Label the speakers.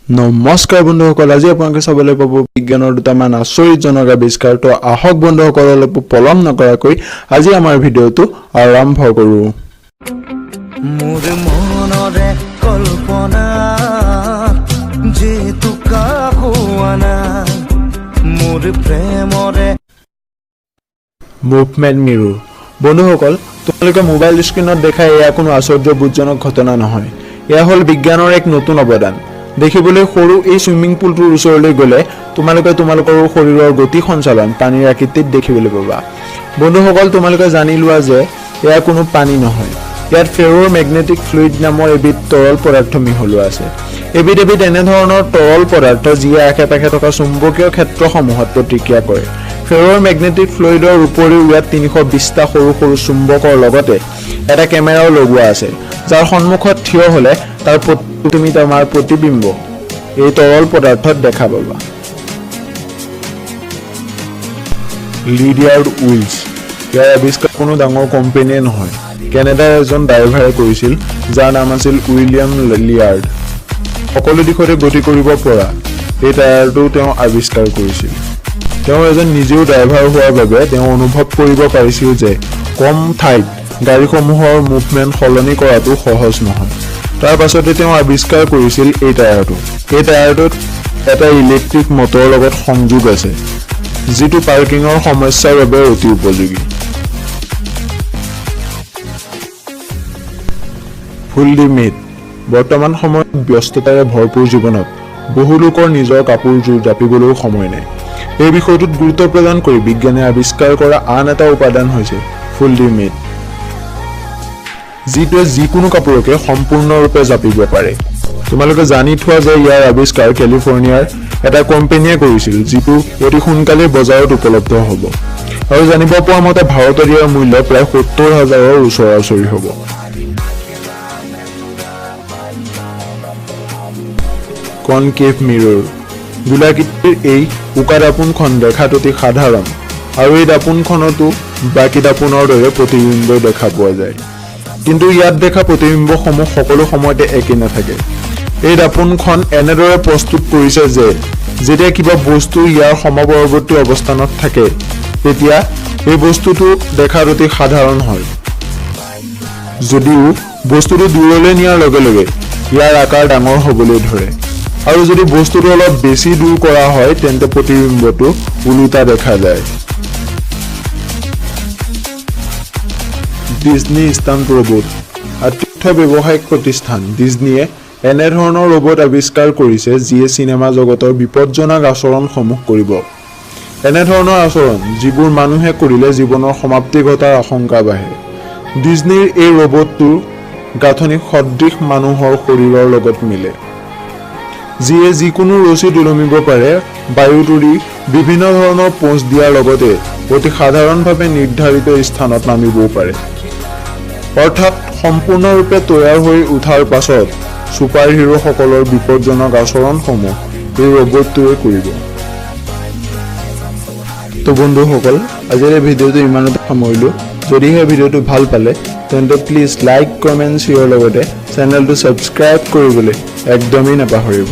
Speaker 1: নমস্কাৰ বন্ধুসকল, আজি আপোনালোকে চাবলৈ পাব বিজ্ঞানৰ দুটামান আচৰিতজনক আৱিষ্কাৰ। তো আহক বন্ধুসকল, অলপ পলম নকৰাকৈ আজি আমাৰ ভিডিঅ'টো আৰম্ভ কৰোঁ।
Speaker 2: মোৰ মনৰে কল্পনা যেটো কাকো আনা মোৰ প্ৰেমৰে
Speaker 1: মুভমেণ্ট মিৰৰ। বন্ধুসকল, তোমালোকে মোবাইল স্ক্ৰীনত দেখা এয়া কোনো আশ্চৰ্যবোধজনক ঘটনা নহয়। এয়া হ'ল বিজ্ঞানৰ এক নতুন অৱদান। দেখিবলৈ সৰু এই ছুইমিং পুলটোৰ ওচৰলৈ গ'লে তোমালোকে তোমালোকৰ শৰীৰৰ গতি সঞ্চালন পানীৰ আকৃতিত দেখিবলৈ পাবা। বন্ধুসকল, তোমালোকে জানি লোৱা যে এয়া কোনো পানী নহয়। ইয়াত ফেৰোৰ মেগনেটিক ফ্লুইড নামৰ এবিধ তৰল পদাৰ্থ মিহলোৱা আছে। এবিধ এনেধৰণৰ তৰল পদাৰ্থ যিয়ে আশে পাশে থকা চুম্বকীয় ক্ষেত্ৰসমূহত প্ৰতিক্ৰিয়া কৰে। ফেৰোৰ মেগনেটিক ফ্লুইডৰ উপৰিও ইয়াত 320টা সৰু সৰু চুম্বকৰ লগতে এটা কেমেৰাও লগোৱা আছে, যাৰ সন্মুখত থিয় হ'লে তাৰ তুমি তোমাৰ প্ৰতিবিম্ব এই তৰল পদাৰ্থত দেখা পাবা। লিডিয়াৰ্ড উইলছ। ইয়াৰ আৱিষ্কাৰ কোনো ডাঙৰ কোম্পানীয়ে নহয়, কেনেডাৰ এজন ড্ৰাইভাৰে কৰিছিল, যাৰ নাম আছিল উইলিয়াম লিয়াৰ্ড। সকলো দিশতে গতি কৰিব পৰা এই টায়াৰটো তেওঁ আৱিষ্কাৰ কৰিছিল। তেওঁ এজন নিজেও ড্ৰাইভাৰ হোৱাৰ বাবে তেওঁ অনুভৱ কৰিব পাৰিছিল যে কম ঠাইত গাড়ীসমূহৰ মুভমেণ্ট সলনি কৰাটো সহজ নহয়। তাৰ পাছতে তেওঁ আৱিষ্কাৰ কৰিছিল এই টায়াৰটো। এই টায়াৰটোত এটা ইলেক্ট্ৰিক মটৰৰ লগত সংযোগ আছে, যিটো পাৰ্কিঙৰ সমস্যাৰ বাবে অতি উপযোগী। Fully made. বৰ্তমান সময়ত ব্যস্ততাৰে ভৰপূৰ জীৱনত বহু লোকৰ নিজৰ কাপোৰযোৰ জাপিবলৈও সময় নাই। এই বিষয়টোত গুৰুত্ব প্ৰদান কৰি বিজ্ঞানে আৱিষ্কাৰ কৰা আন এটা উপাদান হৈছে ফুল্লি মেড, যিটোৱে যিকোনো কাপোৰকে সম্পূৰ্ণৰূপে জাপিব পাৰে। তোমালোকে জানি থোৱা যে ইয়াৰ আৱিষ্কাৰ কেলিফৰ্ণিয়াৰ এটা কোম্পানীয়ে কৰিছিল, যিটো অতি সোনকালে বজাৰত উপলব্ধ হ'ব। আৰু জানিব পোৱা মতে ভাৰতত ইয়াৰ মূল্য প্ৰায় 70,000ৰ ওচৰা-ওচৰি হ'ব। কনকেভ মিৰৰ। গোলাকৃতিৰ এই উকা দাপোনখন দেখাত অতি সাধাৰণ, আৰু এই দাপোনখনতো বাকী দাপোনৰ দৰে প্ৰতিবিম্ব দেখা পোৱা যায়। কিন্তু ইয়াত দেখা প্ৰতিবিম্বসমূহ সকলো সময়তে একে নাথাকে। এই দাপোনখন এনেদৰে প্ৰস্তুত কৰিছে যে যেতিয়া কিবা বস্তু ইয়াৰ সমপৰৱৰ্তী অৱস্থানত থাকে, তেতিয়া এই বস্তুটো দেখাত অতি সাধাৰণ হয়। যদিও বস্তুটো দূৰলৈ নিয়াৰ লগে লগে ইয়াৰ আকাৰ ডাঙৰ হ'বলৈ ধৰে, আৰু যদি বস্তুটো অলপ বেছি দূৰ কৰা হয় তেন্তে প্ৰতিবিম্বটো ওলোটা দেখা যায়। Disney stunt robot. আতিথ্য ব্যৱসায়িক প্ৰতিষ্ঠান ডিজনীয়ে এনেধৰণৰ ৰবট আৱিষ্কাৰ কৰিছে যিয়ে চিনেমা জগতৰ বিপদজনক আচৰণসমূহ কৰিব। এনেধৰণৰ আচৰণ যিবোৰ মানুহে কৰিলে জীৱনৰ সমাপ্তি ঘটাৰ আশংকা বাঢ়ে। ডিজনীৰ এই ৰবটটোৰ গাঁথনি সদৃশ মানুহৰ শৰীৰৰ লগত মিলে, যিয়ে যিকোনো ৰছী ওলমিব পাৰে। বায়ুত উৰি বিভিন্ন ধৰণৰ পোঁচ দিয়াৰ লগতে অতি সাধাৰণভাৱে নিৰ্ধাৰিত স্থানত নামিবও পাৰে। অৰ্থাৎ সম্পূৰ্ণৰূপে তৈয়াৰ হৈ উঠাৰ পাছত ছুপাৰ হিৰোসকলৰ বিপদজনক আচৰণসমূহ এই ৰবটটোৱে কৰিব। তো বন্ধুসকল, আজিৰ এই ভিডিঅ'টো ইমানতে সামৰিলোঁ। যদিহে ভিডিঅ'টো ভাল পালে তেন্তে প্লিজ লাইক, কমেণ্ট, শ্বেয়াৰ লগতে চেনেলটো ছাবস্ক্ৰাইব কৰিবলৈ একদমেই নাপাহৰিব।